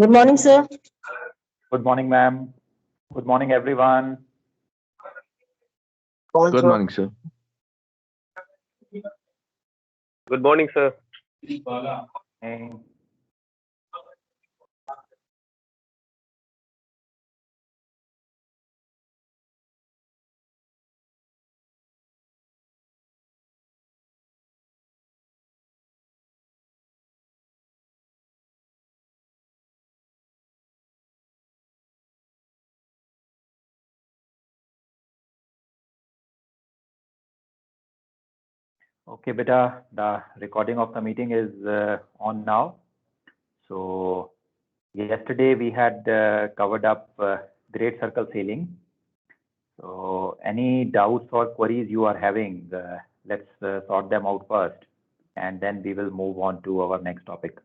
Good morning, sir. Good morning, ma'am. Good morning, everyone. Morning, Good sir. morning, sir. Good morning, sir. Eh, Okay, beta, the recording of the meeting is on now. So, yesterday we had covered up great circle sailing. So, any doubts or queries you are having, let's sort them out first, and then we will move on to our next topic.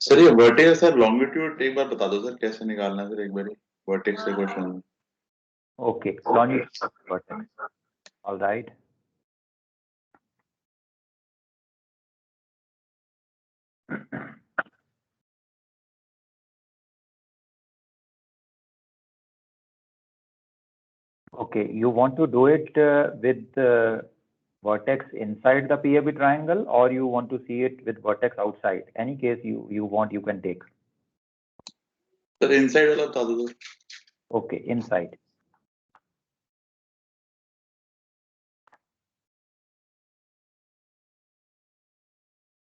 Sir ये vertex sir longitude एक बार बता दो sir कैसे निकालना है sir एक बार vertex से question Okay, longitudinal vertex. All right. Okay, you want to do it with vertex inside the PAB triangle, or you want to see it with vertex outside? Any case you want, you can take. Sir inside वाला बता दो sir Okay, inside.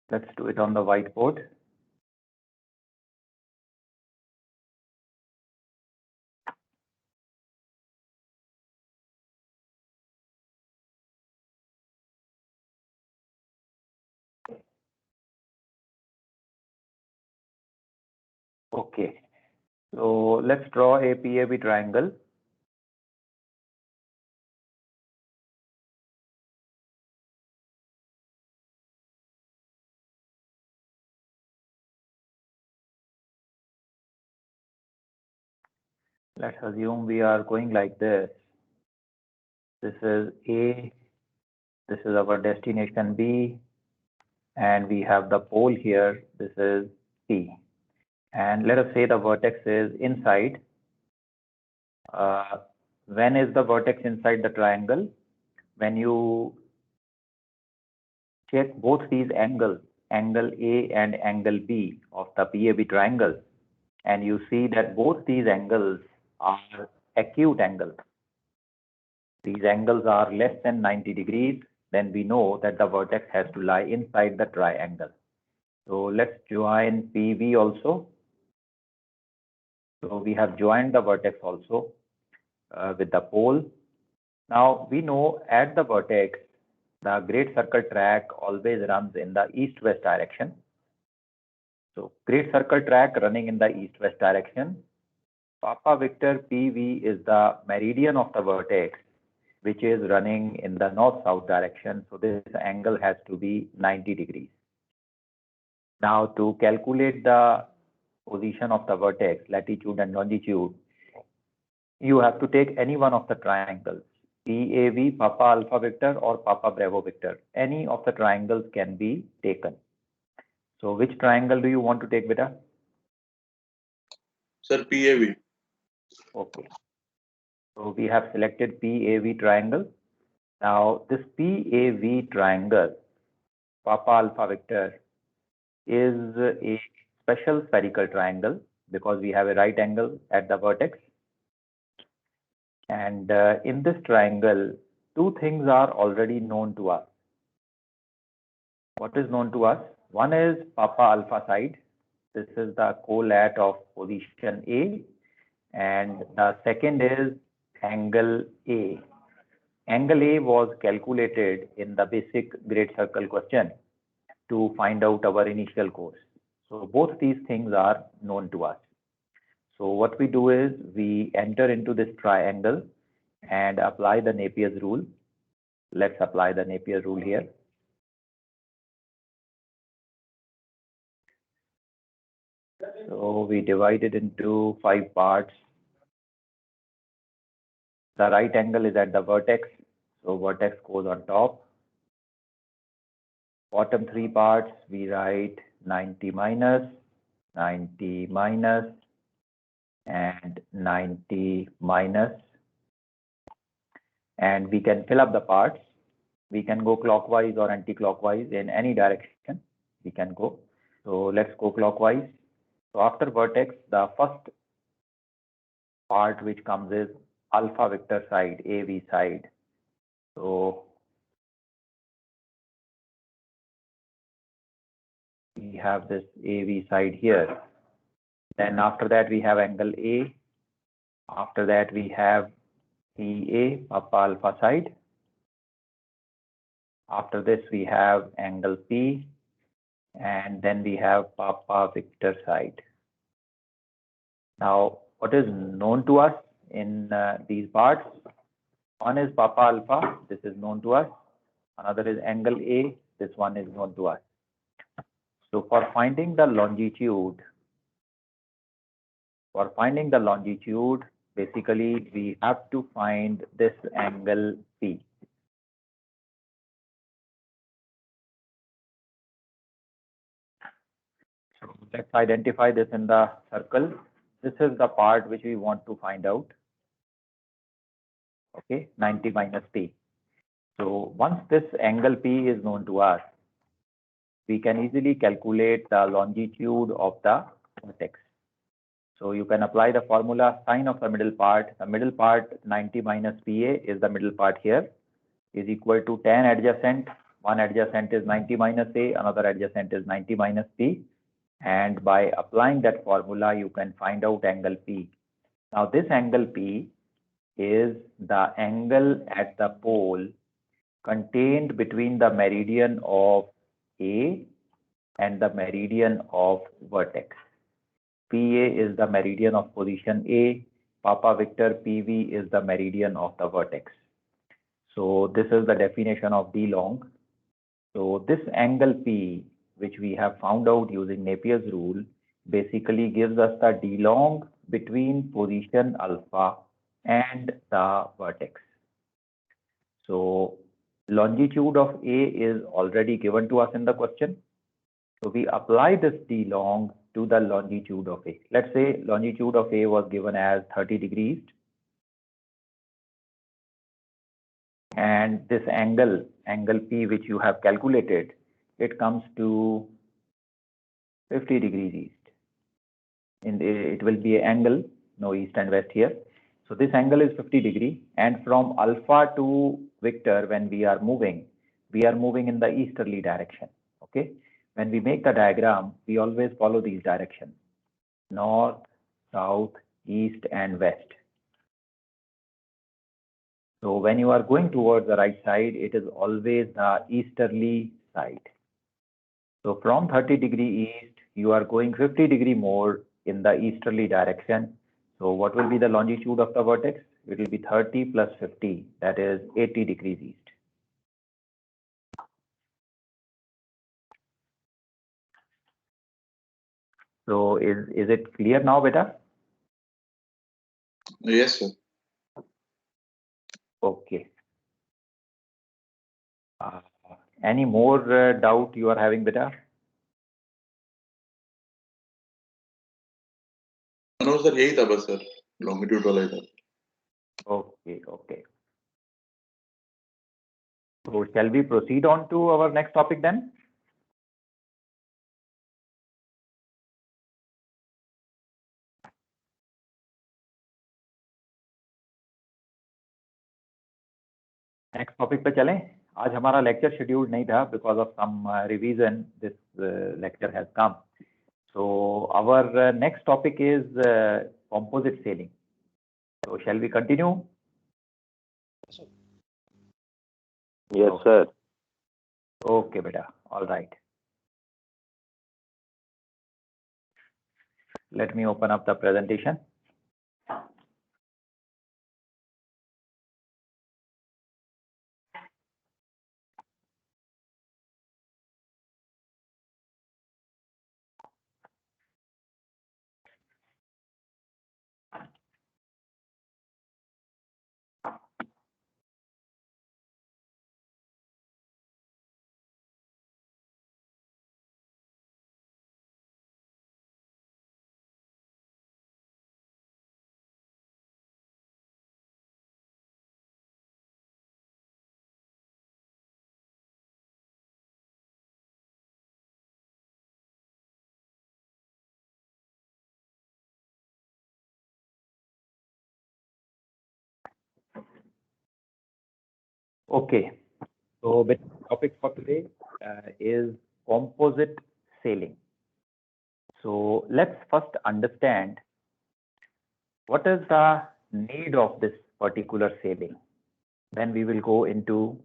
Let's do it on the whiteboard. Okay, so let's draw a PAB triangle. Let's assume we are going like this. This is A, this is our destination B, and we have the pole here. This is P. And let us say the vertex is inside. When is the vertex inside the triangle? When you check both these angles, angle A and angle B of the PAB triangle, and you see that both these angles are acute angles. These angles are less than 90 degrees, then we know that the vertex has to lie inside the triangle. So let's join PB also. So we have joined the vertex also with the pole. Now we know at the vertex, the great circle track always runs in the east-west direction. So great circle track running in the east-west direction. Papa vector PV is the meridian of the vertex, which is running in the north-south direction. So this angle has to be 90 degrees. Now to calculate the position of the vertex, latitude and longitude, you have to take any one of the triangles, PAV, Papa Alpha Vector or Papa Bravo Vector. Any of the triangles can be taken. So which triangle do you want to take, beta? Sir PAV Okay. So we have selected PAV triangle. Now this PAV triangle, Papa Alpha Vector, is a special spherical triangle because we have a right angle at the vertex. And in this triangle, two things are already known to us. What is known to us? One is Papa Alpha side. This is the colat of position A. And the second is angle A. Angle A was calculated in the basic great circle question to find out our initial course. So both these things are known to us. So what we do is we enter into this triangle and apply the Napier's rule. Let's apply the Napier rule here. So we divide it into 5 parts. The right angle is at the vertex, so vertex goes on top. Bottom three parts, we write 90 minus, 90 minus, and 90 minus. And we can fill up the parts. We can go clockwise or anti-clockwise, in any direction we can go. So let's go clockwise. So after vertex, the first part which comes is alpha vector side, AV side. So we have this AV side here. Then after that we have angle A. After that we have PA, Papa alpha side. After this we have angle P, and then we have Papa Victor side. Now, what is known to us in these parts? One is Papa alpha, this is known to us. Another is angle A, this one is known to us. So for finding the longitude, basically we have to find this angle P. So let's identify this in the circle. This is the part which we want to find out. Okay, 90 minus P. So once this angle P is known to us, we can easily calculate the longitude of the vertex. So you can apply the formula sine of the middle part. The middle part 90 minus PA is the middle part here, is equal to tan adjacent. One adjacent is 90 minus A, another adjacent is 90 minus P. And by applying that formula, you can find out angle P. Now this angle P is the angle at the pole contained between the meridian of A and the meridian of vertex. PA is the meridian of position A, Papa Victor PV is the meridian of the vertex. So this is the definition of D long. So this angle P, which we have found out using Napier's rule, basically gives us the D long between position alpha and the vertex. So longitude of A is already given to us in the question. So we apply this D long to the longitude of A. Let's say longitude of A was given as 30 degrees east. And this angle P, which you have calculated, it comes to 50 degrees east. It will be an angle, no east and west here. So this angle is 50 degree, and from alpha to Victor, when we are moving in the easterly direction. Okay. When we make the diagram, we always follow these directions: north, south, east, and west. So when you are going towards the right side, it is always the easterly side. So from 30 degree east, you are going 50 degree more in the easterly direction. So what will be the longitude of the vertex? It will be 30 plus 50, that is 80 degrees east. So is it clear now, beta? Yes, sir. Okay. Any more doubt you are having, beta? No, sir, यही था बस, sir. Longitude वाला ही था. Okay, okay. So shall we proceed on to our next topic then? Next topic पे चलें. आज हमारा lecture scheduled नहीं था because of some revision this lecture has come. So our next topic is composite sailing. So shall we continue? Yes, sir. Okay, beta. All right. Let me open up the presentation. Okay, so the topic for today is composite sailing. So let's first understand what is the need of this particular sailing. Then we will go into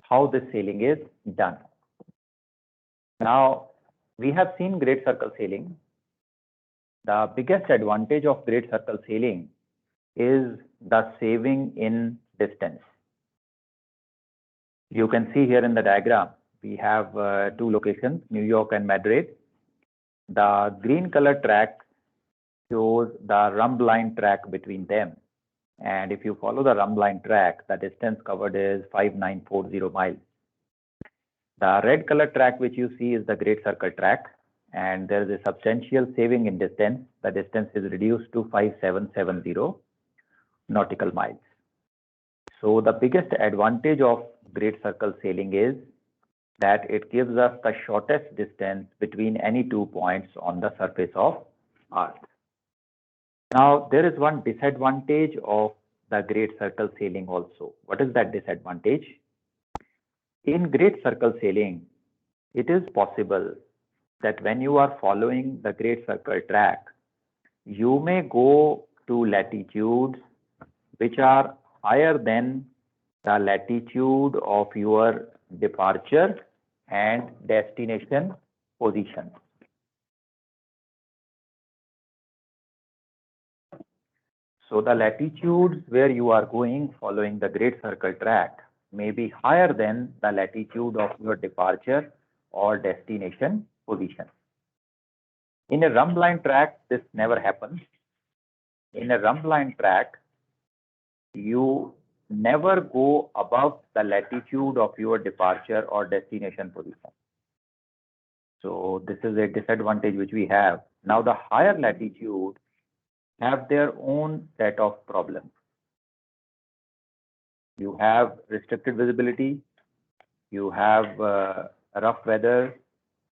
how this sailing is done. Now, we have seen great circle sailing. The biggest advantage of great circle sailing is the saving in distance. You can see here in the diagram, we have two locations, New York and Madrid. The green color track shows the rumb line track between them. And if you follow the rumb line track, the distance covered is 5940 miles. The red color track which you see is the Great Circle track, and there is a substantial saving in distance. The distance is reduced to 5770 nautical miles. So the biggest advantage of Great Circle sailing is that it gives us the shortest distance between any 2 points on the surface of Earth. Now, there is one disadvantage of the Great Circle sailing also. What is that disadvantage? In Great Circle sailing, it is possible that when you are following the Great Circle track, you may go to latitudes which are higher than the latitude of your departure and destination position. So the latitudes where you are going following the Great Circle track may be higher than the latitude of your departure or destination position. In a rumb line track, this never happens. In a rumb line track, you never go above the latitude of your departure or destination position. So this is a disadvantage which we have. Now the higher latitude have their own set of problems. You have restricted visibility, you have rough weather,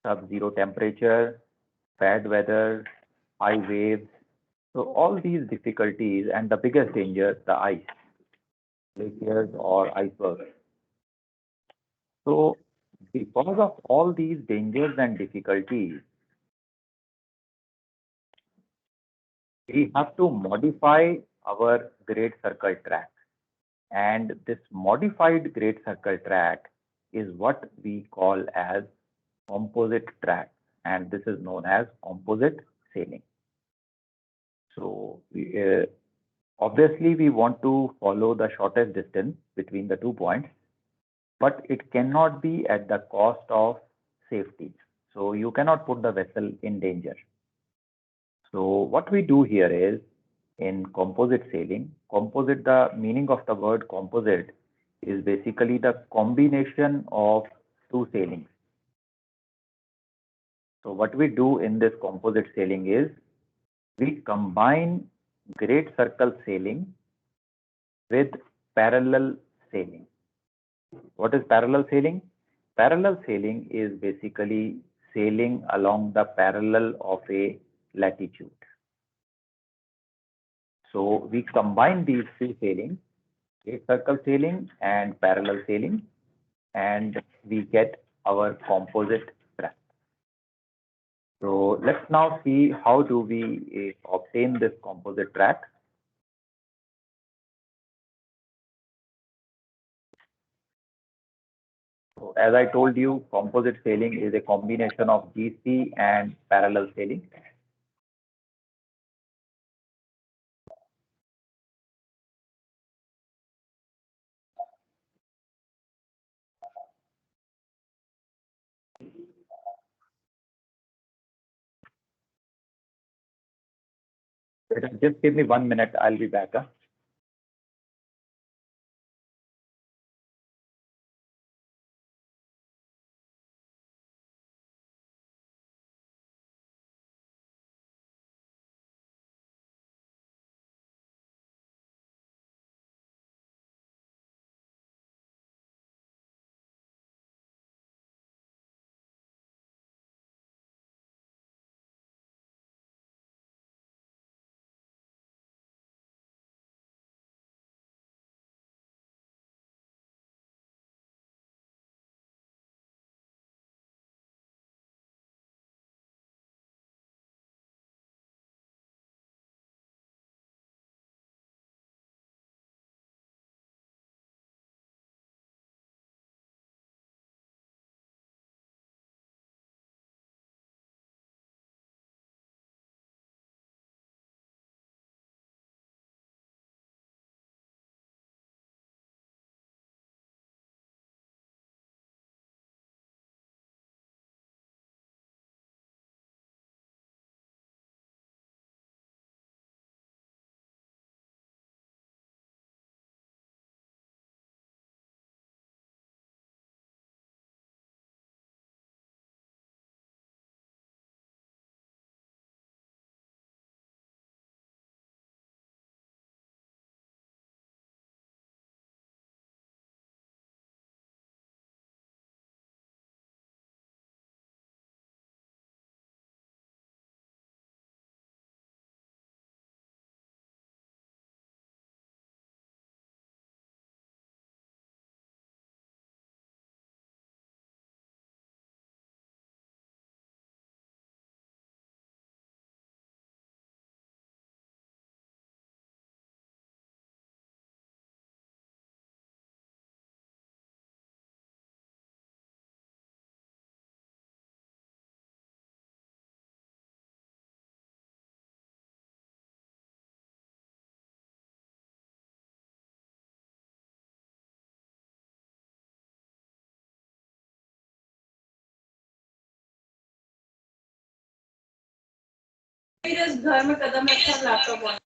sub-zero temperature, bad weather, high waves. So all these difficulties, and the biggest danger, the ice, glaciers or icebergs. So because of all these dangers and difficulties, we have to modify our Great Circle track. And this modified Great Circle track is what we call as composite track. And this is known as composite sailing. So obviously we want to follow the shortest distance between the 2 points, but it cannot be at the cost of safety. So you cannot put the vessel in danger. So what we do here is in composite sailing, composite, the meaning of the word composite is basically the combination of two sailings. So what we do in this composite sailing is we combine great circle sailing with parallel sailing. What is parallel sailing? Parallel sailing is basically sailing along the parallel of a latitude. So we combine these two sailings, great circle sailing and parallel sailing, and we get our composite track. So let's now see how do we obtain this composite track. So as I told you, composite sailing is a combination of GC and parallel sailing. Just give me 1 minute, I'll be back. just घर में कदम रखा laptop on.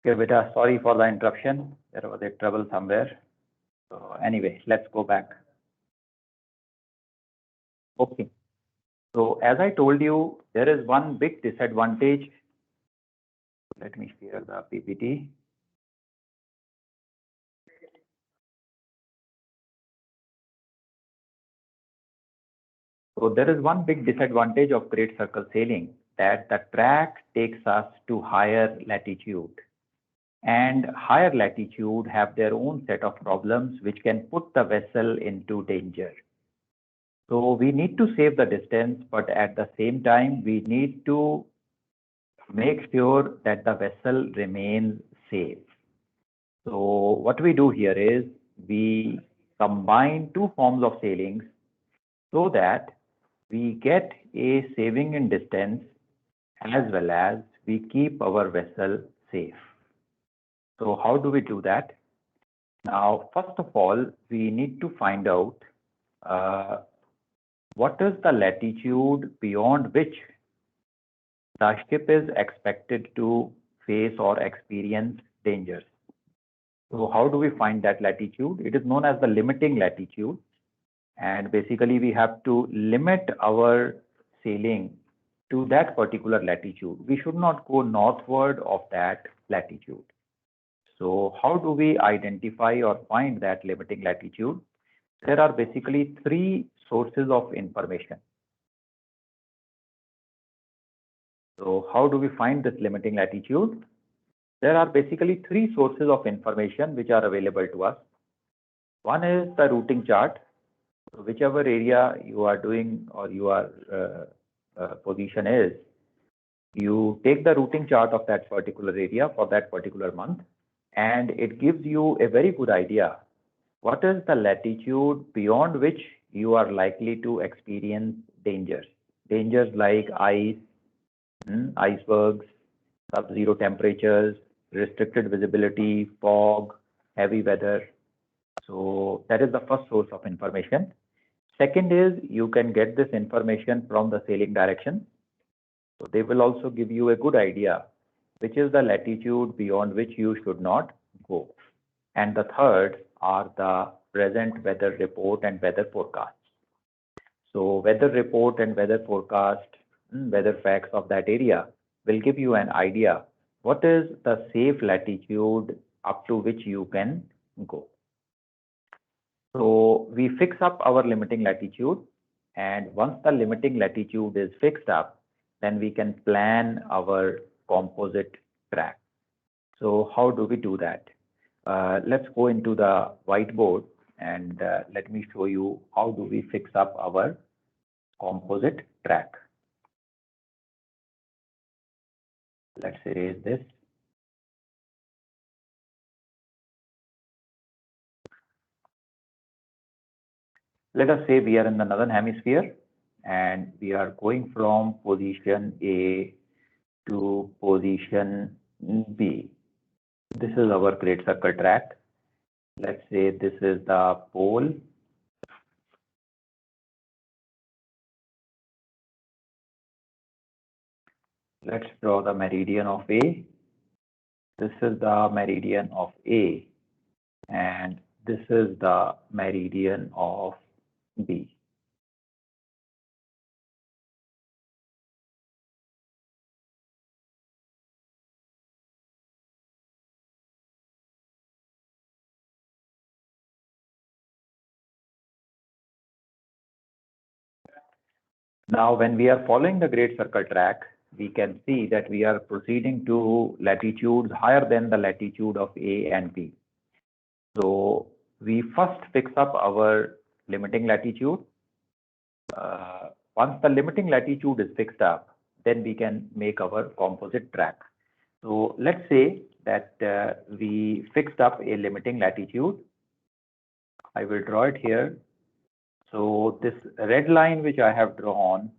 Okay, beta, sorry for the interruption. There was a trouble somewhere. So anyway, let's go back. Okay. So as I told you, there is one big disadvantage. Let me share the PPT. So there is one big disadvantage of great circle sailing, that the track takes us to higher latitude. And higher latitude have their own set of problems which can put the vessel into danger. So we need to save the distance, but at the same time, we need to make sure that the vessel remains safe. So what we do here is we combine two forms of sailings so that we get a saving in distance as well as we keep our vessel safe. So how do we do that? Now, first of all, we need to find out what is the latitude beyond which the ship is expected to face or experience dangers. So how do we find that latitude? It is known as the limiting latitude. And basically, we have to limit our sailing to that particular latitude. We should not go northward of that latitude. So how do we identify or find that limiting latitude? There are basically three sources of information. So how do we find this limiting latitude? There are basically three sources of information which are available to us. One is the routing chart. So whichever area you are doing or your position is, you take the routing chart of that particular area for that particular month, and it gives you a very good idea what is the latitude beyond which you are likely to experience dangers. Dangers like ice, icebergs, sub-zero temperatures, restricted visibility, fog, heavy weather. So that is the first source of information. Second is you can get this information from the sailing direction. So they will also give you a good idea which is the latitude beyond which you should not go. And the third are the present weather report and weather forecasts. So weather report and weather forecast, weather facts of that area will give you an idea what is the safe latitude up to which you can go. So we fix up our limiting latitude, and once the limiting latitude is fixed up, then we can plan our composite track. So how do we do that? Let's go into the whiteboard and let me show you how do we fix up our composite track. Let's erase this. Let us say we are in the northern hemisphere and we are going from position A to position B. This is our great circle track. Let's say this is the pole. Let's draw the meridian of A. This is the meridian of A, and this is the meridian of B. Now, when we are following the great circle track, we can see that we are proceeding to latitudes higher than the latitude of A and B. So we first fix up our limiting latitude. Once the limiting latitude is fixed up, then we can make our composite track. So let's say that we fixed up a limiting latitude. I will draw it here. So this red line which I have drawn,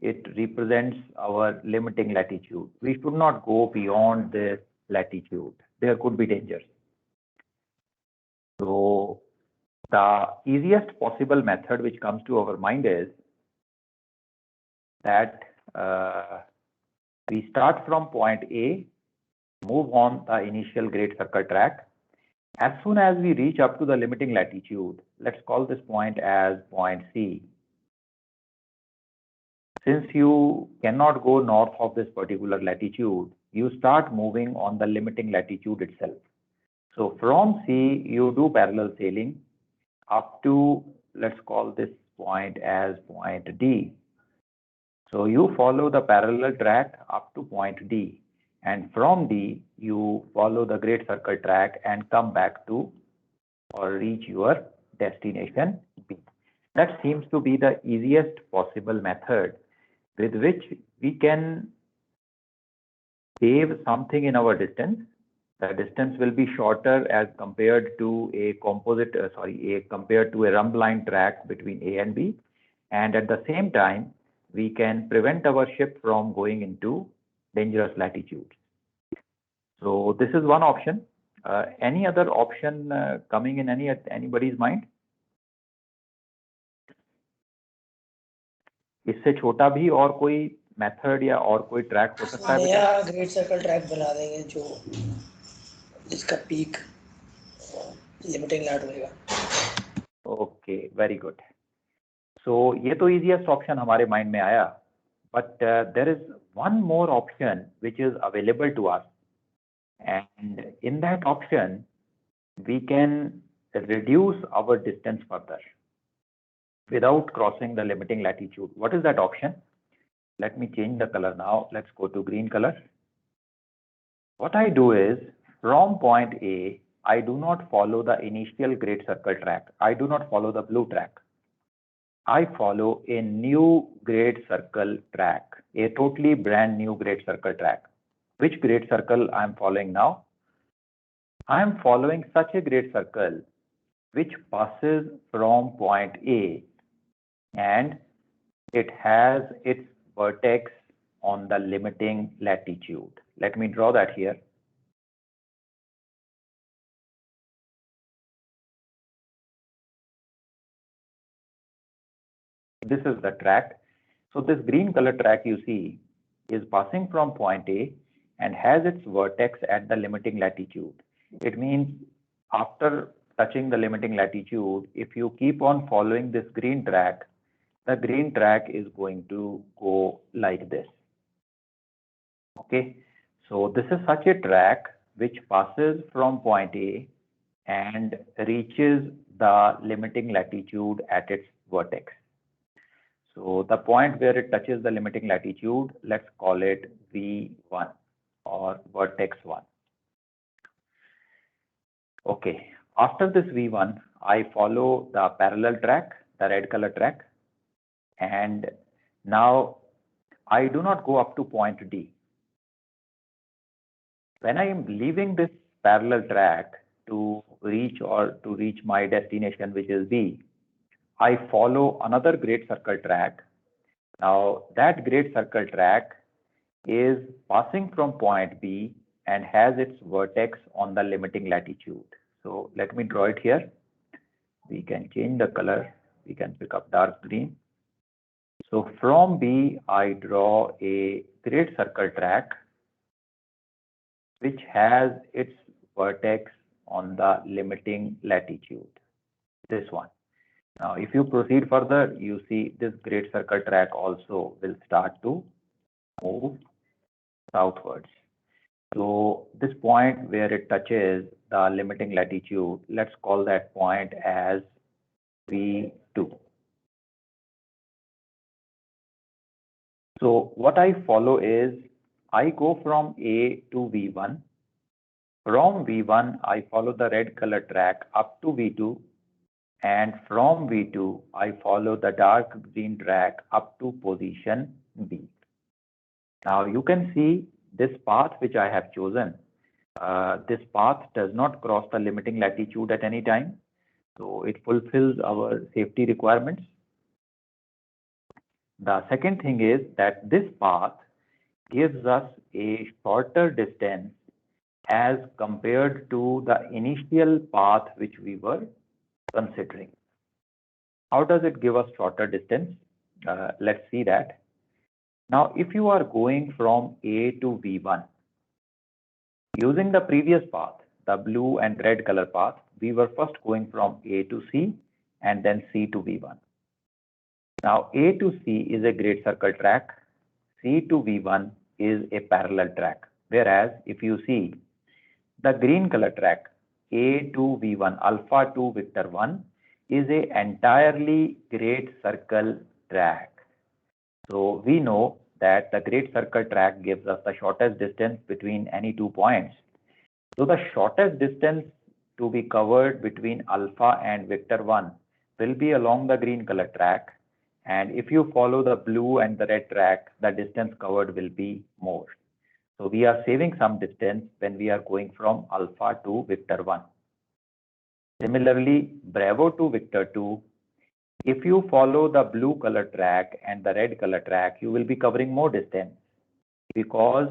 it represents our limiting latitude. We should not go beyond this latitude. There could be dangers. So the easiest possible method which comes to our mind is that we start from point A, move on the initial great circle track. As soon as we reach up to the limiting latitude, let's call this point as point C. Since you cannot go north of this particular latitude, you start moving on the limiting latitude itself. So from C, you do parallel sailing up to, let's call this point as point D. So you follow the parallel track up to point D, and from D, you follow the great circle track and come back to or reach your destination B. That seems to be the easiest possible method with which we can save something in our distance. The distance will be shorter as compared to a compared to a rump line track between A and B, and at the same time we can prevent our ship from going into dangerous latitudes. So this is one option. Any other option coming in anybody's mind? इससे छोटा भी और कोई method या और कोई track हो सकता है बेटा? नया ग्रेट सर्कल ट्रैक बना देंगे जो जिसका पीक लिमिटिंग लैट होएगा. Okay, very good. सो ये तो इजीएस्ट ऑप्शन हमारे माइंड में आया, but there is one more option which is available to us, and in that option we can reduce our distance further without crossing the limiting latitude. What is that option? Let me change the color now. Let's go to green color. What I do is, from point A, I do not follow the initial great circle track. I do not follow the blue track. I follow a new great circle track, a totally brand new great circle track. Which great circle I am following now? I am following such a great circle which passes from point A and it has its vertex on the limiting latitude. Let me draw that here. This is the track. So this green color track you see is passing from point A and has its vertex at the limiting latitude. It means after touching the limiting latitude, if you keep on following this green track, the green track is going to go like this. Okay, so this is such a track which passes from point A and reaches the limiting latitude at its vertex. So the point where it touches the limiting latitude, let's call it V1 or vertex 1. Okay, after this V1, I follow the parallel track, the red color track, and now I do not go up to point D. When I am leaving this parallel track to reach my destination, which is B, I follow another great circle track. Now that great circle track is passing from point B and has its vertex on the limiting latitude. So let me draw it here. We can change the color. We can pick up dark green. So from B, I draw a great circle track which has its vertex on the limiting latitude, this one. Now, if you proceed further, you see this great circle track also will start to move southwards. So this point where it touches the limiting latitude, let's call that point as V2. So what I follow is I go from A to V1. From V1, I follow the red color track up to V2. And from V2, I follow the dark green track up to position B. Now you can see this path which I have chosen. This path does not cross the limiting latitude at any time. So it fulfills our safety requirements. The second thing is that this path gives us a shorter distance as compared to the initial path which we were considering. How does it give us shorter distance? Let's see that. Now, if you are going from A to V1, using the previous path, the blue and red color path, we were first going from A to C and then C to V1. Now, A to C is a great circle track. C to V1 is a parallel track. Whereas if you see the green color track, A to V1, alpha to vector 1, is a entirely great circle track. So we know that the great circle track gives us the shortest distance between any 2 points. So the shortest distance to be covered between alpha and vector 1 will be along the green color track. And if you follow the blue and the red track, the distance covered will be more. So we are saving some distance when we are going from alpha to vector 1. Similarly, Bravo to vector 2, if you follow the blue color track and the red color track, you will be covering more distance because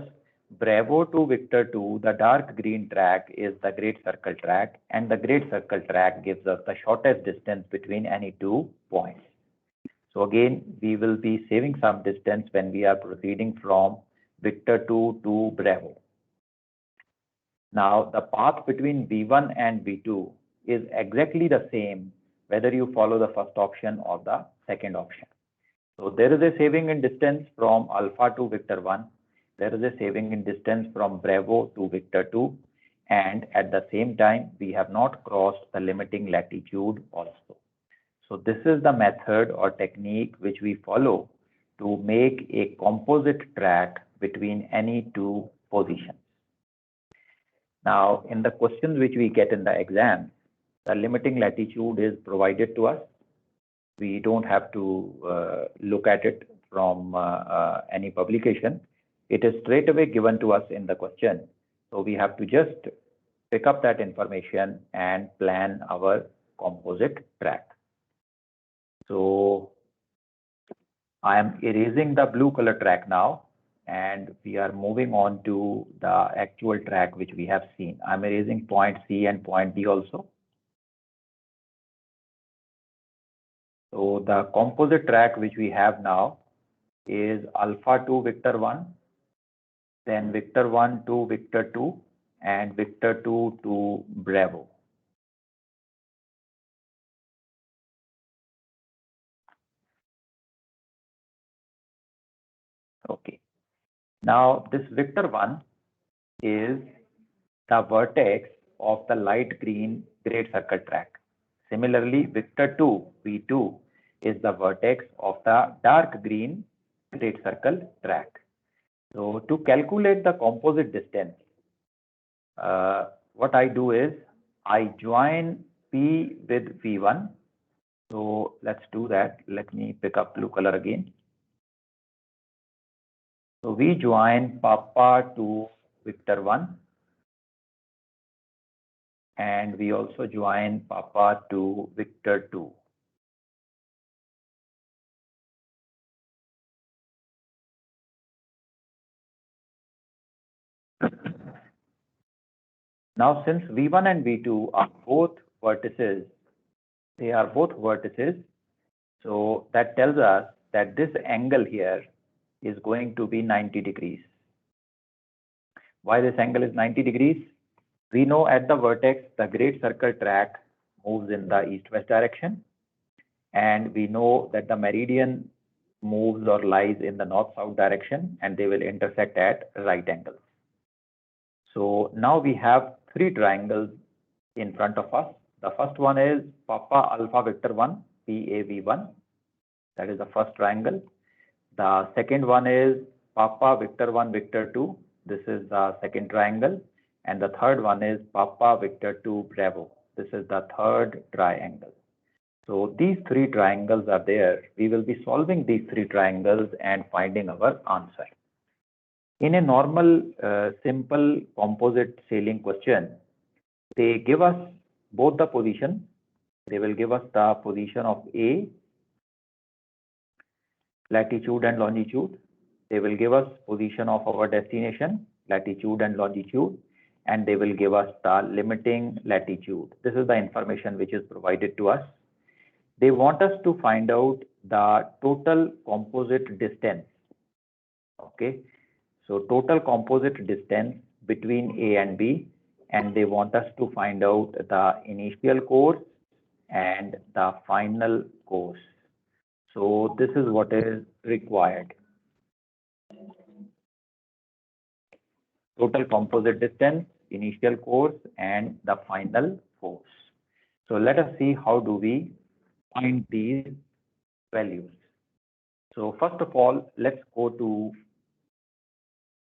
Bravo to vector 2, the dark green track is the great circle track, and the great circle track gives us the shortest distance between any 2 points. So again, we will be saving some distance when we are proceeding from vector 2 to Bravo. Now, the path between V1 and V2 is exactly the same whether you follow the first option or the second option. So there is a saving in distance from alpha to vector 1. There is a saving in distance from Bravo to vector 2. And at the same time, we have not crossed the limiting latitude also. So this is the method or technique which we follow to make a composite track between any 2 positions. Now, in the questions which we get in the exam, the limiting latitude is provided to us. We don't have to look at it from any publication. It is straight away given to us in the question. So we have to just pick up that information and plan our composite track. So I am erasing the blue color track now, and we are moving on to the actual track which we have seen. I'm erasing point C and point D also. So the composite track which we have now is alpha to vector 1, then vector 1 to vector 2, and vector 2 to Bravo. Okay. Now this vector 1 is the vertex of the light green great circle track. Similarly, vector 2, V2, is the vertex of the dark green great circle track. So to calculate the composite distance, what I do is I join P with V1. So let's do that. Let me pick up blue color again. So we join Papa to vector 1. And we also join Papa to vector 2. Now, since V1 and V2 are both vertices, so that tells us that this angle here is going to be 90 degrees. Why this angle is 90 degrees? We know at the vertex, the great circle track moves in the east-west direction. And we know that the meridian moves or lies in the north-south direction, and they will intersect at right angles. So now we have three triangles in front of us. The first one is Papa alpha vector 1, PAV1. That is the first triangle. The second one is Papa vector 1, vector 2. This is the second triangle. And the third one is Papa vector 2, Bravo. This is the third triangle. So these three triangles are there. We will be solving these three triangles and finding our answer. In a normal, simple composite sailing question, they give us both the position. They will give us the position of A, latitude and longitude. They will give us position of our destination, latitude and longitude, and they will give us the limiting latitude. This is the information which is provided to us. They want us to find out the total composite distance. Okay. So total composite distance between A and B, and they want us to find out the initial course and the final course. So this is what is required. Total composite distance, initial course, and the final course. So let us see how do we find these values. So first of all, let's go to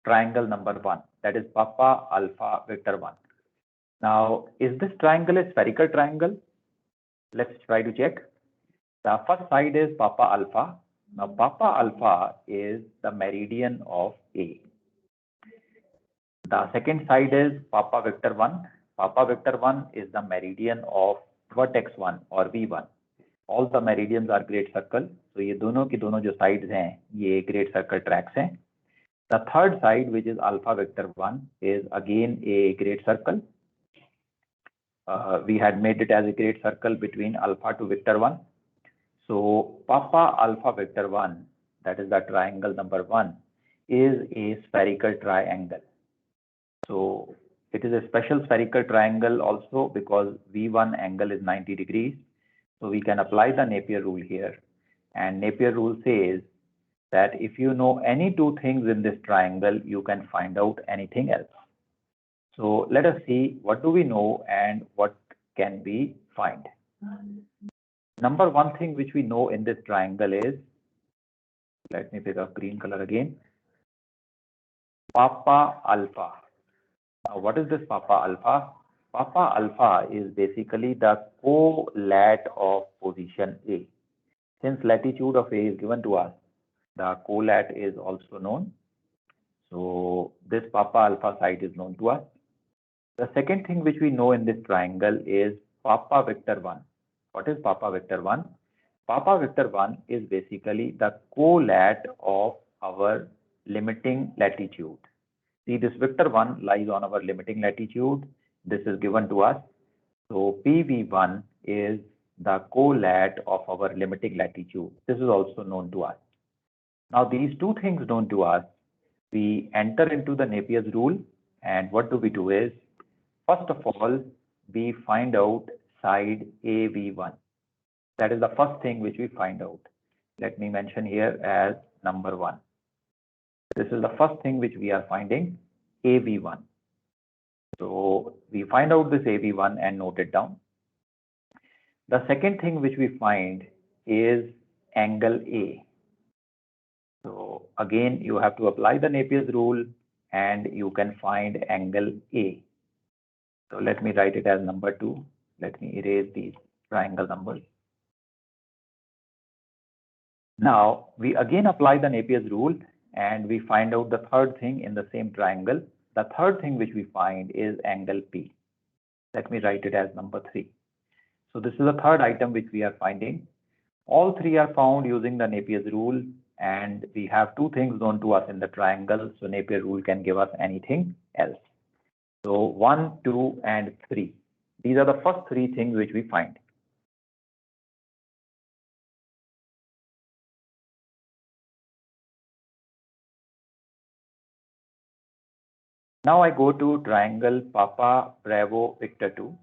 triangle number 1, that is Papa alpha vector 1. Now, is this triangle a spherical triangle? Let's try to check. The first side is Papa alpha. Now, Papa alpha is the meridian of A. The second side is Papa vector 1. Papa vector 1 is the meridian of vertex 1 or V1. All the meridians are great circle. So ये दोनों की दोनों जो sides हैं, ये great circle tracks हैं. The third side, which is alpha vector 1, is again a great circle. We had made it as a great circle between alpha to vector 1. So Papa alpha vector 1, that is the triangle number 1, is a spherical triangle. So it is a special spherical triangle also because V1 angle is 90 degrees. So we can apply the Napier rule here. And Napier rule says that if you know any two things in this triangle, you can find out anything else. So let us see what do we know and what can we find. Number one thing which we know in this triangle is, let me pick up green color again, Papa alpha. Now what is this Papa alpha? Papa alpha is basically the co-lat of position A. Since latitude of A is given to us, the co-lat is also known. So this Papa alpha site is known to us. The second thing which we know in this triangle is Papa vector 1. What is Papa vector 1? Papa vector 1 is basically the co-lat of our limiting latitude. See, this vector 1 lies on our limiting latitude. This is given to us. So PV1 is the co-lat of our limiting latitude. This is also known to us. Now these two things known to us, we enter into the Napier's rule, and what do we do is, first of all, we find out side AV1. That is the first thing which we find out. Let me mention here as number 1. This is the first thing which we are finding, AV1. So we find out this AV1 and note it down. The second thing which we find is angle A. So again, you have to apply the Napier's rule and you can find angle A. So let me write it as number 2. Let me erase these triangle numbers. Now we again apply the Napier's rule and we find out the third thing in the same triangle. The third thing which we find is angle P. Let me write it as number 3. So this is the third item which we are finding. All three are found using the Napier's rule, and we have two things known to us in the triangle, so Napier rule can give us anything else. So 1, 2, and 3. These are the first three things which we find. Now I go to triangle Papa Bravo Victor 2.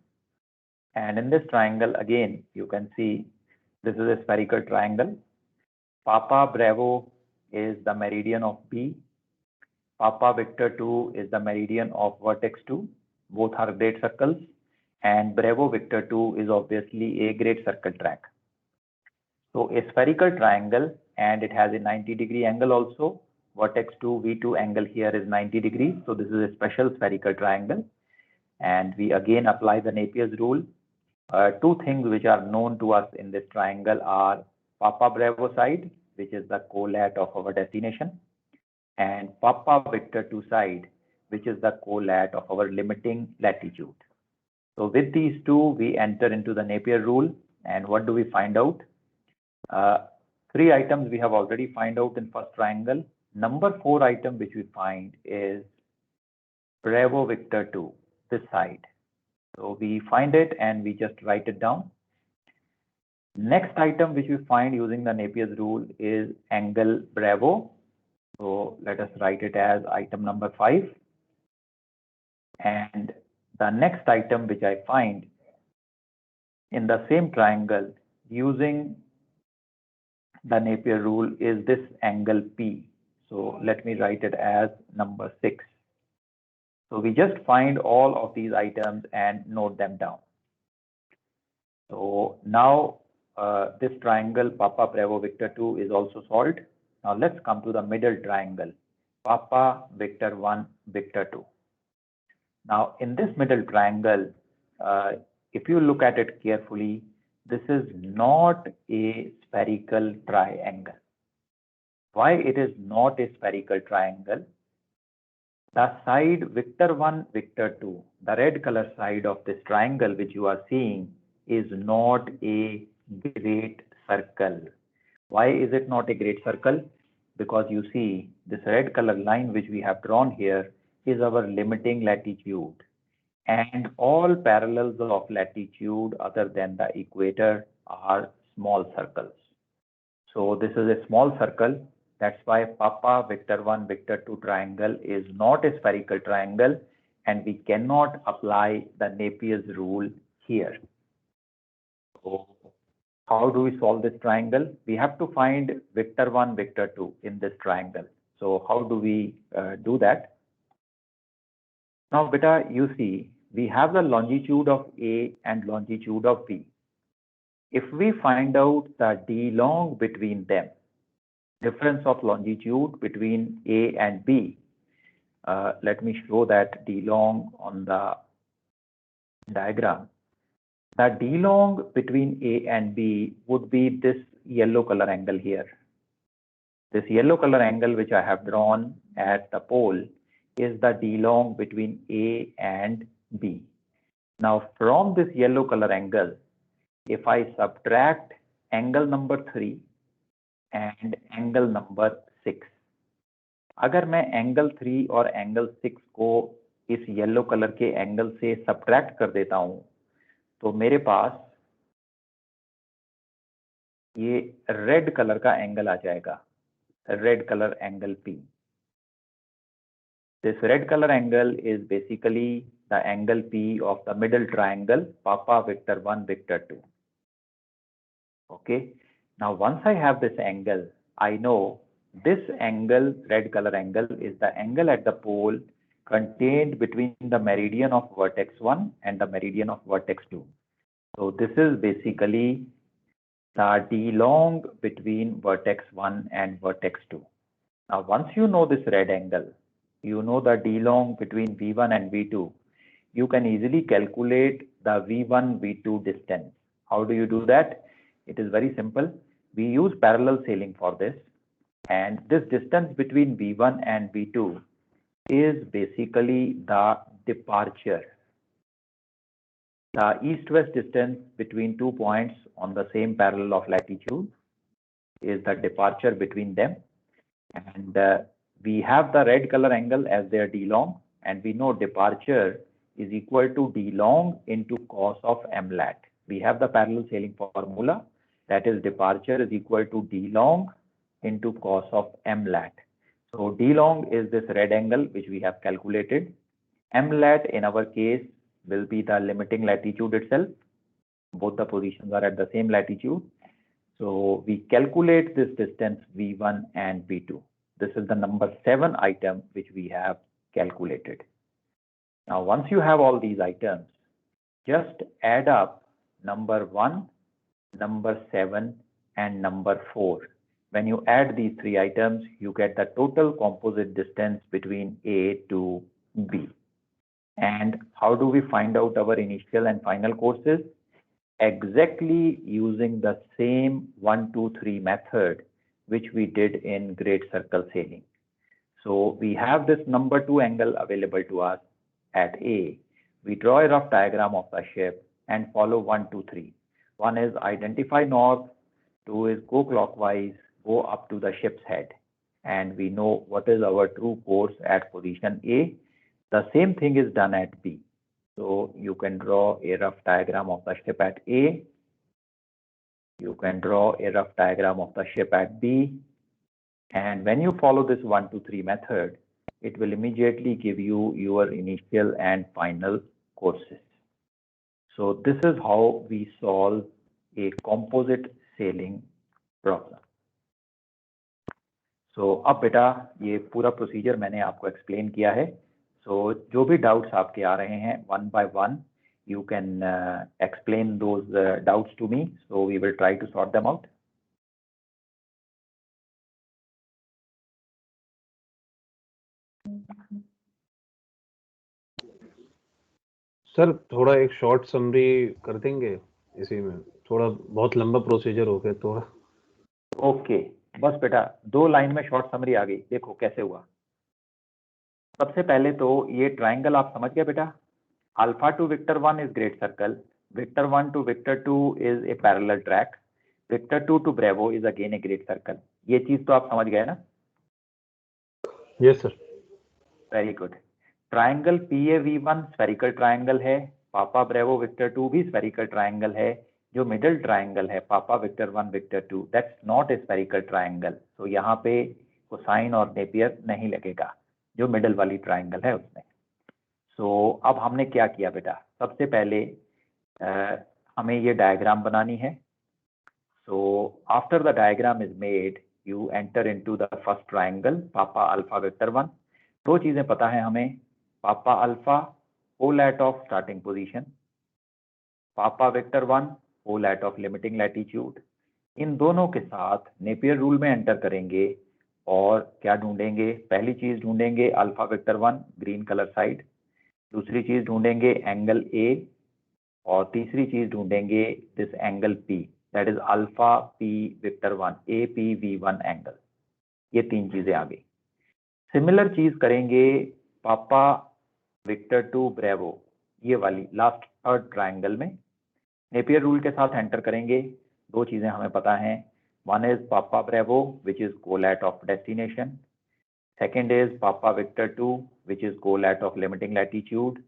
And in this triangle, again, you can see this is a spherical triangle. Papa Bravo is the meridian of B. Papa Victor 2 is the meridian of vertex 2. Both are great circles. And Bravo Victor 2 is obviously a great circle track. So a spherical triangle, and it has a 90-degree angle also. Vertex 2 V2 angle here is 90 degrees. So this is a special spherical triangle. And we again apply the Napier's rule. Two things which are known to us in this triangle are Papa Bravo side, which is the colat of our destination, and Papa Victor 2 side, which is the colat of our limiting latitude. So with these two, we enter into the Napier rule, and what do we find out? Three items we have already find out in first triangle. Number 4 item which we find is Bravo Victor 2, this side. So we find it and we just write it down. Next item which we find using the Napier's rule is angle Bravo. So let us write it as item number 5. And the next item which I find in the same triangle using the Napier rule is this angle P. So let me write it as number 6. So we just find all of these items and note them down. So now this triangle Papa Bravo Victor 2 is also solved. Now let's come to the middle triangle Papa Victor 1 Victor 2. Now in this middle triangle, if you look at it carefully, this is not a spherical triangle. Why it is not a spherical triangle? The side Victor 1 Victor 2, the red color side of this triangle which you are seeing, is not a great circle. Why is it not a great circle? Because you see this red color line which we have drawn here is our limiting latitude, and all parallels of latitude other than the equator are small circles. So this is a small circle. That's why Papa Victor 1 Victor 2 triangle is not a spherical triangle, and we cannot apply the Napier's rule here. So how do we solve this triangle? We have to find Victor 1 Victor 2 in this triangle. So how do we do that? Now beta, you see we have the longitude of A and longitude of B. If we find out the d long between them, difference of longitude between A and B. Let me show that d long on the diagram. The d long between A and B would be this yellow color angle here. This yellow color angle which I have drawn at the pole is the d long between A and B. Now from this yellow color angle, if I subtract angle number 3 and angle number 6, अगर मैं angle 3 और angle 6 को इस yellow colour के angle से subtract कर देता हूं, तो मेरे पास ये रेड कलर का एंगल आ जाएगा, red colour angle P. This red color angle is basically the angle P of the middle triangle Papa Victor 1 Victor 2. Okay. Now once I have this angle, I know this angle, red color angle, is the angle at the pole contained between the meridian of vertex 1 and the meridian of vertex 2. So this is basically the D long between vertex 1 and vertex 2. Now, once you know this red angle, you know the D long between V1 and V2, you can easily calculate the V1, V2 distance. How do you do that? It is very simple. We use parallel sailing for this. And this distance between V1 and V2 is basically the departure. The east-west distance between 2 points on the same parallel of latitude is the departure between them. And we have the red color angle as their D long, and we know departure is equal to D long into cos of M lat. We have the parallel sailing formula, that is departure is equal to D long into cos of M lat. So D long is this red angle which we have calculated. M lat in our case will be the limiting latitude itself. Both the positions are at the same latitude. So we calculate this distance V1 and V2. This is the number 7 item which we have calculated. Now, once you have all these items, just add up number 1, number 7, and number 4. When you add these 3 items, you get the total composite distance between A to B. And how do we find out our initial and final courses? Exactly using the same 1, 2, 3 method which we did in great circle sailing. So we have this number 2 angle available to us at A. We draw a rough diagram of the ship and follow 1, 2, 3. 1 is identify north, 2 is go clockwise, go up to the ship's head. And we know what is our true course at position A. The same thing is done at B. So you can draw a rough diagram of the ship at A. You can draw a rough diagram of the ship at B. And when you follow this 1, 2, 3 method, it will immediately give you your initial and final courses. So this is how we solve a composite sailing problem. So अब बेटा ये पूरा procedure मैंने आपको explain किया है. So जो भी डाउट्स आपके आ रहे हैं one by one, you can explain those doubts to me. So we will try to sort them out. Sir थोड़ा एक शॉर्ट समरी कर देंगे इसी में, थोड़ा बहुत लंबा प्रोसीजर हो गया थोड़ा. ओके बस बेटा 2 लाइन में शॉर्ट समरी आ गई. देखो कैसे हुआ. सबसे पहले तो ये ट्राइंगल आप समझ गए बेटा. Alpha to Victor 1 is great circle, Victor 1 to Victor 2 is a parallel track, Victor 2 to Bravo is again a great circle. ये चीज तो आप समझ गए ना. Yes sir. Very good. Triangle PAV1 spherical triangle है, पापा ब्रेवो विक्टर 2 भी spherical triangle है. जो मिडिल ट्राइंगल है Papa Victor 1 Victor 2, that's not a spherical triangle. तो यहाँ पे कोसाइन और नेपियर नहीं लगेगा जो मिडिल वाली ट्राइंगल है उसमें. सो अब हमने क्या किया बेटा, सबसे पहले हमें ये डायग्राम बनानी है. So after the diagram is made you enter into the first triangle papa alpha Victor 1. 2 चीजें पता है हमें, papa alpha colat of starting position, papa Victor 1 colat of limiting latitude. इन दोनों के साथ नेपियर रूल में enter करेंगे और क्या ढूंढेंगे. पहली चीज ढूंढेंगे Alpha Victor 1 green colour side, दूसरी चीज ढूंढेंगे एंगल A, और तीसरी चीज ढूंढेंगे this angle P, that is Alpha P Victor 1 APV1 angle. ये 3 चीजें आ गई. सिमिलर चीज करेंगे पापा विक्टर 2 ब्रेवो, ये वाली लास्ट थर्ड ट्राइंगल में. नेपियर रूल के साथ एंटर करेंगे. 2 चीजें हमें पता हैं, one is papa bravo which is colat of destination, second is papa Victor 2 which is colat of limiting latitude.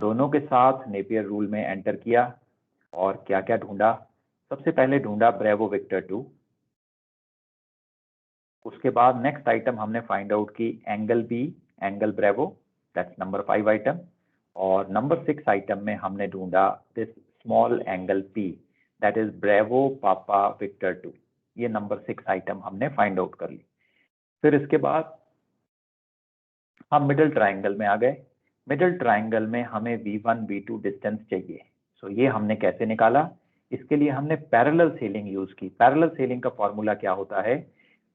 दोनों के साथ नेपियर रूल में एंटर किया और क्या क्या ढूंढा. सबसे पहले ढूंढा ब्रेवो विक्टर 2. उसके बाद नेक्स्ट आइटम हमने फाइंड आउट की angle B angle Bravo, that's number 5 item. और नंबर 6 आइटम में हमने ढूंढा this small angle P, that is Bravo Papa Victor 2. ये नंबर 6 आइटम हमने फाइंड आउट कर ली. फिर इसके बाद हम मिडिल ट्राइंगल में आ गए. मिडिल ट्राइंगल में हमें V1 V2 डिस्टेंस चाहिए. सो ये हमने कैसे निकाला? इसके लिए हमने पैरेलल सेलिंग यूज की। पैरेलल सेलिंग का फॉर्मूला क्या होता है?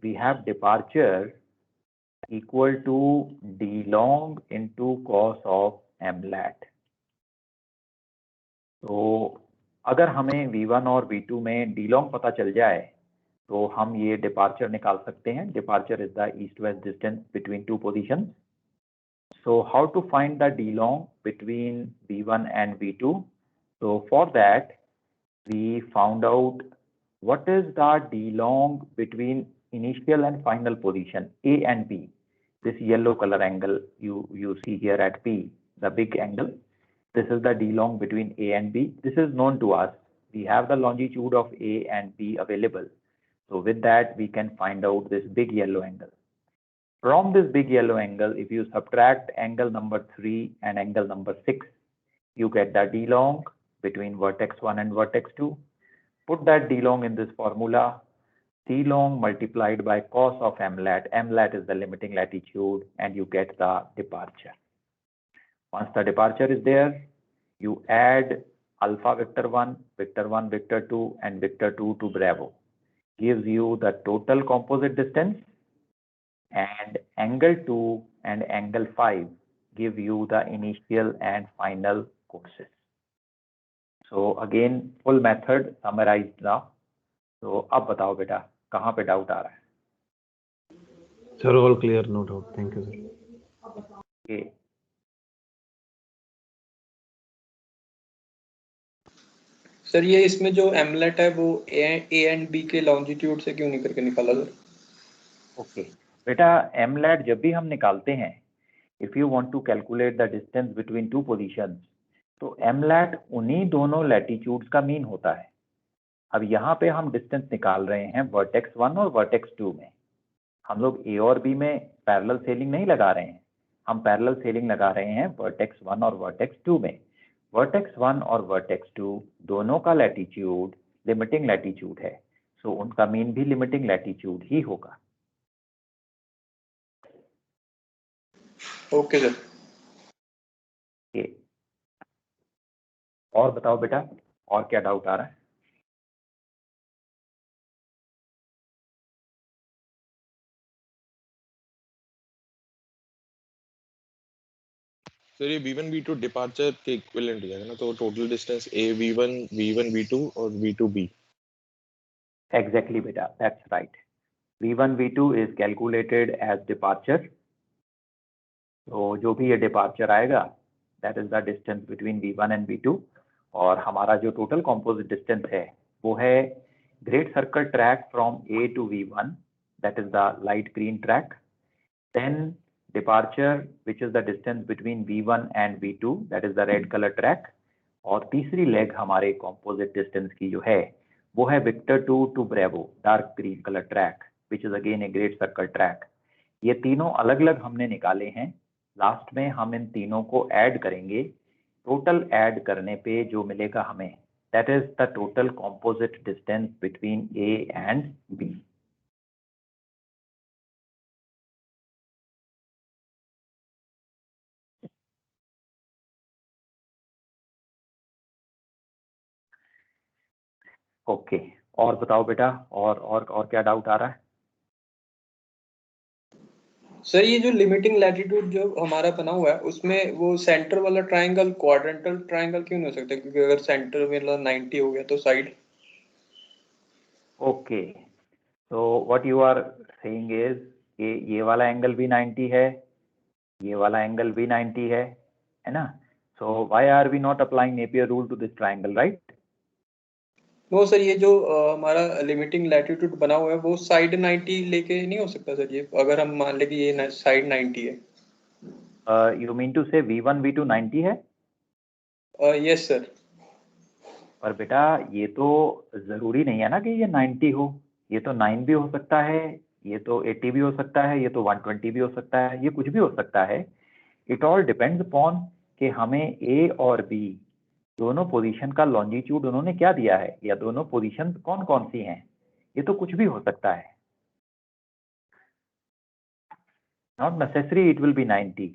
We have departure equal to d long into cos of m lat. तो अगर हमें V1 और V2 में डी लॉन्ग पता चल जाए तो हम ये डिपार्चर निकाल सकते हैं। Departure is the east west distance between two positions. So how to find the D long between V1 and V2? So for that, we found out what is the D long between initial and final position A and B. This yellow color angle you see here at P, the big angle. This is the D long between A and B. This is known to us. We have the longitude of A and B available. So with that, we can find out this big yellow angle. From this big yellow angle, if you subtract angle number 3 and angle number 6, you get the D long between vertex 1 and vertex 2. Put that D long in this formula. D long multiplied by cos of mlat. Mlat is the limiting latitude, and you get the departure. Once the departure is there, you add alpha vector 1, vector 1, vector 2, and vector 2 to Bravo. Gives you the total composite distance. And angle 2 and angle 5 give you the initial and final courses. So again, full method summarized now. So अब बताओ बेटा कहाँ पे doubt आ रहा है? Sir all clear, no doubt, thank you sir. Okay. Sir ये इसमें जो एमलेट है वो ए एंड बी के लॉन्जिट्यूड से क्यों नहीं करके निकाला सर? ओके बेटा, mlat जब भी हम निकालते हैं, if you want to calculate the distance between two positions, तो mlat उन्हीं दोनों लैटिट्यूड्स का मीन होता है। अब यहाँ पे हम डिस्टेंस निकाल रहे हैं वर्टेक्स 1 और वर्टेक्स 2 में। हम लोग ए और बी में पैरेलल सेलिंग नहीं लगा रहे हैं, हम पैरेलल सेलिंग लगा रहे हैं वर्टेक्स 1 और वर्टेक्स 2 में। वर्टेक्स 1 और वर्टेक्स 2 दोनों का लैटिट्यूड लिमिटिंग लैटिट्यूड है, सो उनका मीन भी लिमिटिंग लैटिट्यूड ही होगा। Okay sir. ये और बताओ बेटा, और क्या डाउट आ रहा है? सर ये V1 V2 डिपार्चर के इक्विवेलेंट हो जाएगा ना, तो total distance A V1 V1 V2 और V2 B। Exactly बेटा, that's right. V1 V2 is calculated as departure. तो जो भी ये डिपार्चर आएगा, that is the distance between V1 and V2. और हमारा जो टोटल composite distance है वो है great circle track from A to V1, that is the light green track. Then departure, which is the distance between V1 and V2, that is the red color track. और तीसरी leg हमारे composite distance की जो है वो है Victor 2 to Bravo, dark green color track, which is again a great circle track. ये तीनों अलग अलग हमने निकाले हैं। लास्ट में हम इन तीनों को ऐड करेंगे। टोटल ऐड करने पे जो मिलेगा हमें, that is the total composite distance between A and B. Okay और बताओ बेटा, और क्या डाउट आ रहा है? सर ये जो लिमिटिंग लैटिट्यूड जो हमारा बना हुआ है उसमें वो सेंटर वाला ट्रायंगल क्वाड्रेंटल ट्रायंगल क्यों नहीं हो सकता? क्योंकि अगर सेंटर में 90 हो गया तो साइड। ओके, तो what you are saying is कि ये वाला एंगल भी 90 है, ये वाला एंगल भी 90 है ना? So why are we not applying Napier rule to this triangle, right? वो सर ये जो हमारा लिमिटिंग लैटिट्यूड बना हुआ है वो साइड 90 लेके नहीं हो सकता सर? ये अगर हम मान ले कि ये साइड 90 है। यू मीन टू से V1 V2 90 है? Yes sir. पर बेटा ये तो जरूरी नहीं है ना कि ये 90 हो, ये तो 9 भी हो सकता है, ये तो 80 भी हो सकता है, ये तो 120 भी हो सकता है, ये कुछ भी हो सकता है। इट ऑल डिपेंड्स अपॉन कि हमें A और B दोनों पोजीशन का लॉन्जिट्यूड उन्होंने क्या दिया है, या दोनों पोजीशन कौन कौन सी हैं। ये तो कुछ भी हो सकता है, not necessary it will be 90।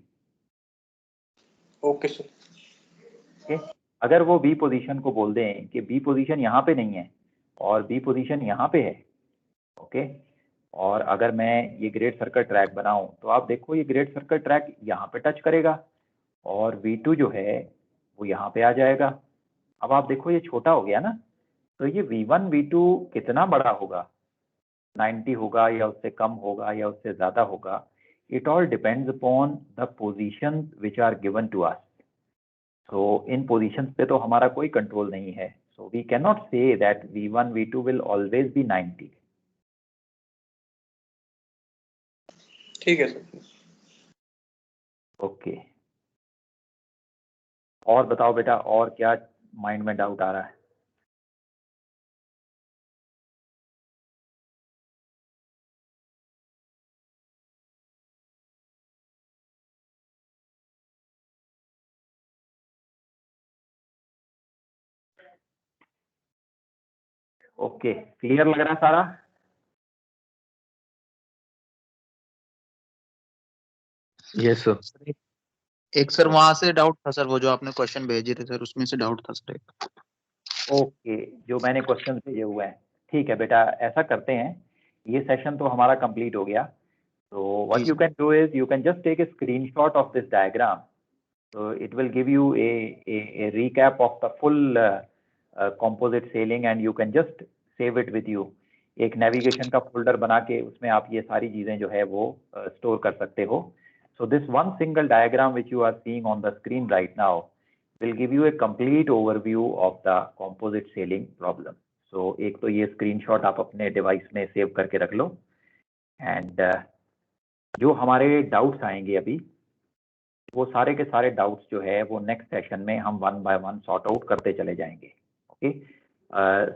Okay sir. Okay, अगर वो बी पोजीशन को बोल दें कि बी पोजीशन यहाँ पे नहीं है और बी पोजीशन यहाँ पे है, ओके, और अगर मैं ये ग्रेट सर्कल ट्रैक बनाऊं तो आप देखो ये ग्रेट सर्कल ट्रैक यहाँ पे टच करेगा और V2 जो है वो यहाँ पे आ जाएगा। अब आप देखो ये छोटा हो गया ना, तो ये V1 V2 कितना बड़ा होगा, 90 होगा या उससे कम होगा या उससे ज्यादा होगा, it all depends upon the position which are given to us. So in positions पे तो हमारा कोई कंट्रोल नहीं है, so we can not say that V1 V2 will always be 90। ठीक है सर। ओके, और बताओ बेटा, और क्या माइंड में डाउट आ रहा है? ओके, क्लियर लग रहा है सारा? Yes sir. एक सर वहां से डाउट था सर, वो जो आपने क्वेश्चन भेजे थे सर उसमें से डाउट था सर एक। ओके, जो मैंने क्वेश्चन भेजे हुए हैं, ठीक है बेटा, ऐसा करते हैं, ये सेशन तो हमारा कंप्लीट हो गया, तो what you can do is you can just take a screenshot of this diagram, so it will give you a recap of the full composite sailing and you can just save it with you। एक navigation का folder बना के उसमें आप ये सारी चीजें जो है वो स्टोर कर सकते हो। So this one single diagram which you are seeing on the screen right now will give you a complete overview of the composite sailing problem। So एक तो ये स्क्रीनशॉट आप अपने डिवाइस में सेव करके रख लो, एंड जो हमारे डाउट्स आएंगे अभी, वो सारे के सारे डाउट्स जो है वो नेक्स्ट सेशन में हम one by one sort out करते चले जाएंगे। Okay,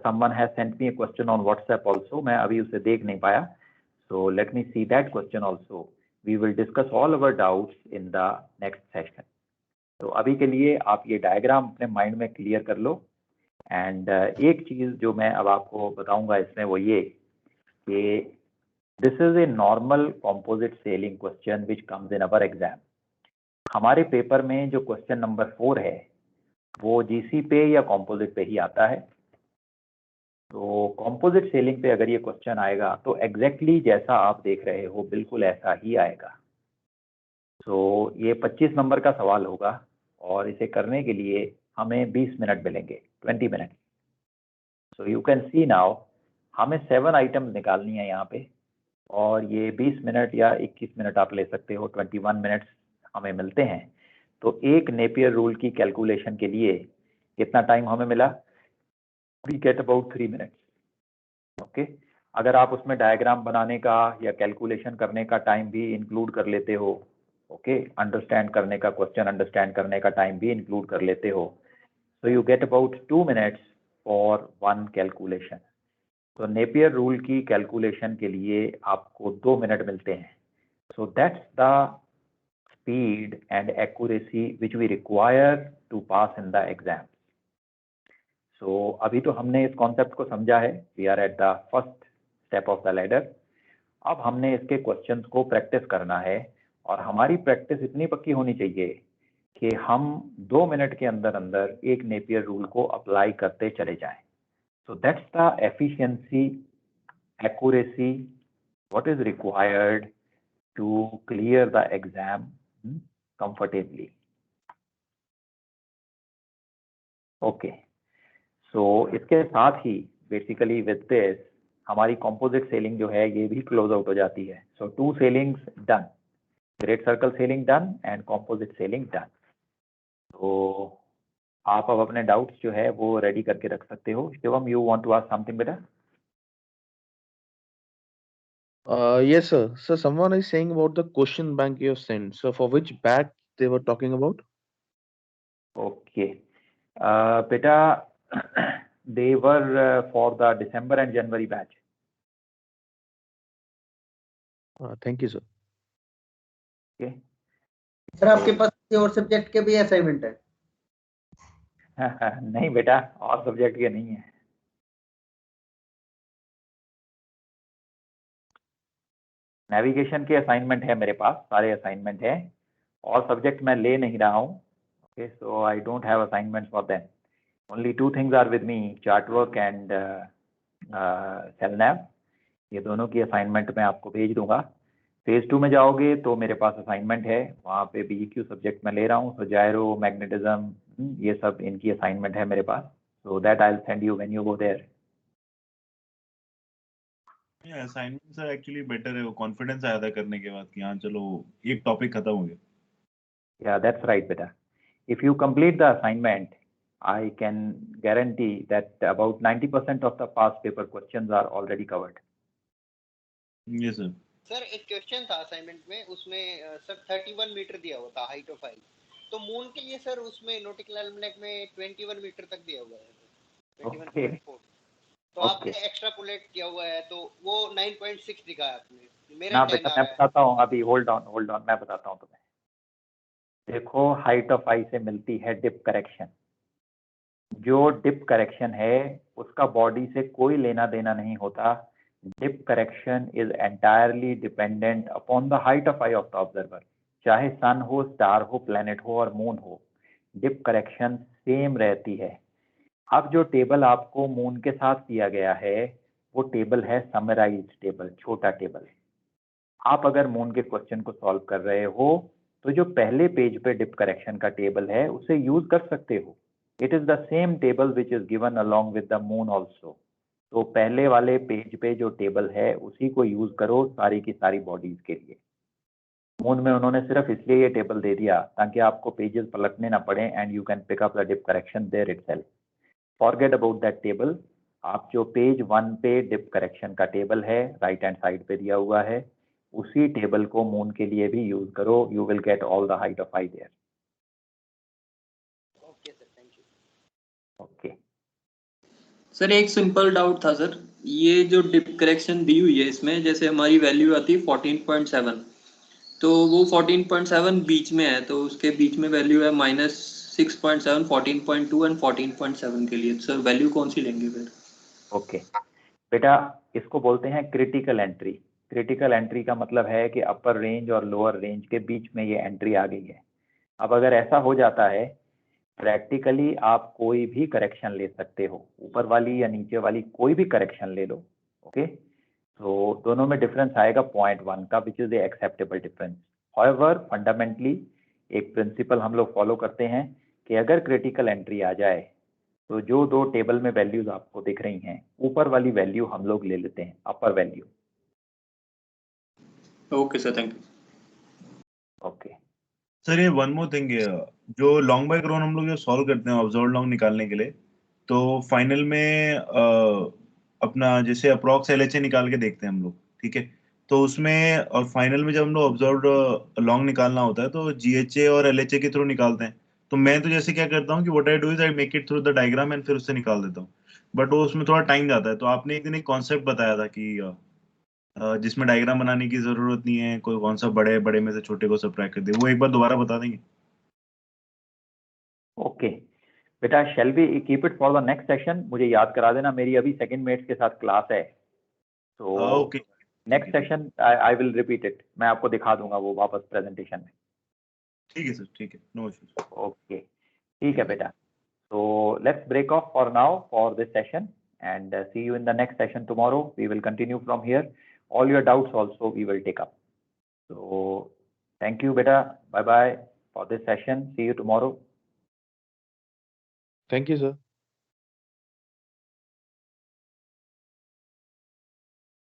someone has sent me a question on WhatsApp also, मैं अभी उसे देख नहीं पाया, so let me see that question also. We will discuss all our doubts in the next session. तो अभी के लिए आप ये डायग्राम अपने माइंड में क्लियर कर लो, एंड एक चीज जो मैं अब आपको बताऊंगा इसमें वो ये कि this is a normal composite selling question which comes in our exam. हमारे पेपर में जो क्वेश्चन नंबर 4 है वो जीसी पे या कॉम्पोजिट पे ही आता है। तो कॉम्पोजिट सेलिंग पे अगर ये क्वेश्चन आएगा तो एग्जैक्टली जैसा आप देख रहे हो बिल्कुल ऐसा ही आएगा। तो ये 25 नंबर का सवाल होगा और इसे करने के लिए हमें 20 मिनट मिलेंगे, 20 minute. So you can see now हमें 7 आइटम्स निकालनी है यहाँ पे, और ये 20 मिनट या 21 मिनट आप ले सकते हो, 21 मिनट्स हमें मिलते हैं। तो एक नेपियर रूल की कैलकुलेशन के लिए कितना टाइम हमें मिला? We get about 3 minutes. Okay, अगर आप उसमें डायग्राम बनाने का या कैलकुलेशन करने का टाइम भी इंक्लूड कर लेते हो, ओके, अंडरस्टैंड करने का, क्वेश्चन अंडरस्टैंड करने का टाइम भी इंक्लूड कर लेते हो, so you get about 2 minutes for one calculation। तो नेपियर रूल की कैलकुलेशन के लिए आपको 2 मिनट मिलते हैं। so that's the speed and accuracy which we require to pass in the exam। so अभी तो हमने इस कॉन्सेप्ट को समझा है, we are at the first step of the ladder। अब हमने इसके क्वेश्चंस को प्रैक्टिस करना है, और हमारी प्रैक्टिस इतनी पक्की होनी चाहिए कि हम 2 मिनट के अंदर अंदर एक नेपियर रूल को अप्लाई करते चले जाएं। So that's the efficiency, accuracy, what is required to clear the exam comfortably। Okay, so इसके साथ ही basically with this हमारी composite sailing जो है ये भी close out हो जाती है। So 2 sailings done, great circle sailing done and composite sailing done। तो आप अब अपने डाउट्स जो है वो रेडी करके रख सकते हो। Shivam, you want to ask something बेटा? Yes sir. So someone is saying about the question bank you have sent. So for which batch they were talking about? Okay बेटा, they were for the December and January batch. Thank you sir. Okay sir आपके पास किसी और subject के भी assignment है? नहीं बेटा, और सब्जेक्ट के नहीं है। नेविगेशन के असाइनमेंट है मेरे पास, सारे असाइनमेंट है, और सब्जेक्ट मैं ले नहीं रहा हूँ। Okay, so I don't have assignments for them. Only two things are with me, Chartwork and CellNav. ये दोनों की असाइनमेंट मैं आपको भेज दूंगा. फेज 2 में जाओगे तो मेरे पास असाइनमेंट है, वहाँ पे BEQ सब्जेक्ट मैं ले रहा हूँ, तो जायरो, मैग्नेटिज्म, ये सब इनकी असाइनमेंट है मेरे पास. So that I'll send you when you go there. Assignment sir actually better है, वो कॉन्फिडेंस आया था करने के बाद कि हाँ चलो एक टॉपिक खत्म हो गया. Yeah, that's right, beta. If you complete the assignment, I can guarantee that about 90% of the past paper questions are already covered. Yes sir. Sir एक क्वेश्चन था असाइनमेंट में, उसमें सर 31 मीटर दिया हुआ था हाइट ऑफ आई, तो moon के लिए सर उसमें नॉटिकल एल्मनेक में 21 मीटर तक दिया हुआ है, 21.4. तो आपने एक्स्ट्रापोलेट किया हुआ है तो वो 9.6 दिखा है आपने. मेरा ना 10 बेटा आ मैं रहा है. बताता हूँ, अभी होल्ड ऑन मैं बताता हूँ तुम्हें. देखो, हाइट ऑफ आई से मिलती है डिप करेक्शन. जो डिप करेक्शन है उसका बॉडी से कोई लेना देना नहीं होता. Dip correction is entirely dependent upon the height of eye of the observer. चाहे सन हो, स्टार हो, प्लेनेट हो और मून हो, डिप करेक्शन सेम रहती है. अब जो टेबल आपको मून के साथ दिया गया है वो टेबल है समराइज टेबल, छोटा टेबल. आप अगर मून के क्वेश्चन को सॉल्व कर रहे हो तो जो पहले पेज पे डिप करेक्शन का टेबल है उसे यूज कर सकते हो. It is the same table which is given along with the moon also. तो पहले वाले पेज पे जो टेबल है उसी को यूज करो सारी की सारी बॉडीज के लिए. मून में उन्होंने सिर्फ इसलिए ये टेबल दे दिया ताकि आपको पेजेस पलटने ना पड़े and you can pick up the dip correction there itself. Forget about that table. आप जो पेज 1 पे डिप करेक्शन का टेबल है राइट हैंड साइड पे दिया हुआ है, उसी टेबल को मून के लिए भी यूज करो. You will get all the height of eye there. Okay sir, thank you. Okay sir एक सिंपल डाउट था सर, ये जो डिप करेक्शन दी हुई है इसमें जैसे हमारी वैल्यू आती है 14.7, तो वो 14.7 बीच में है, तो उसके बीच में वैल्यू है -6.7, 14.2 एंड 14.7 के लिए. सर वैल्यू कौन सी लेंगे फिर? ओके बेटा, इसको बोलते हैं क्रिटिकल एंट्री. क्रिटिकल एंट्री का मतलब है कि अपर रेंज और लोअर रेंज के बीच में ये एंट्री आ गई है. अब अगर ऐसा हो जाता है, प्रैक्टिकली आप कोई भी करेक्शन ले सकते हो, ऊपर वाली या नीचे वाली कोई भी करेक्शन ले लो. ओके, तो दोनों में डिफरेंस आएगा 0.1 का, which is the acceptable difference. However fundamentally एक प्रिंसिपल हम लोग फॉलो करते हैं कि अगर क्रिटिकल एंट्री आ जाए तो जो दो टेबल में वैल्यूज आपको दिख रही हैं, ऊपर वाली वैल्यू हम लोग ले लेते हैं, अपर value. Okay sir, thank you. Okay sir ये वन मोर थिंग, जो लॉन्ग बाय क्रोन हम लोग जो सॉल्व करते हैं ऑब्जर्व लॉन्ग निकालने के लिए, तो फाइनल में अपना जैसे अप्रॉक्स LHA निकाल के देखते हैं हम लोग, ठीक है. तो उसमें और फाइनल में जब हम लोग ऑब्जर्व लॉन्ग निकालना होता है तो GHA और LHA के थ्रू निकालते हैं. तो मैं तो जैसे क्या करता हूँ कि what I do is I make it through the diagram and फिर उससे निकाल देता हूँ. बट वो उसमें थोड़ा टाइम जाता है. तो आपने एक दिन एक कॉन्सेप्ट बताया था कि जिसमें डायग्राम बनाने की जरूरत नहीं है, कोई कौन सा बड़े बड़े में से छोटे को सब्ट्रैक्ट कर दे, वो एक बार दोबारा बता देंगे? ओके बेटा, shall we keep it for the next session. मुझे याद करा देना, मेरी अभी सेकंड मेट्स के साथ क्लास है, तो okay next session I will repeat it. मैं आपको दिखा दूंगा वो वापस प्रेजेंटेशन में. ठीक है सर, ठीक है, नो इश्यूज. ओके ठीक है बेटा. So let's break off for now for this session and see you in the next session tomorrow. We will continue from here. All your doubts also we will take up. So thank you beta. Bye bye for this session. See you tomorrow. Thank you, sir.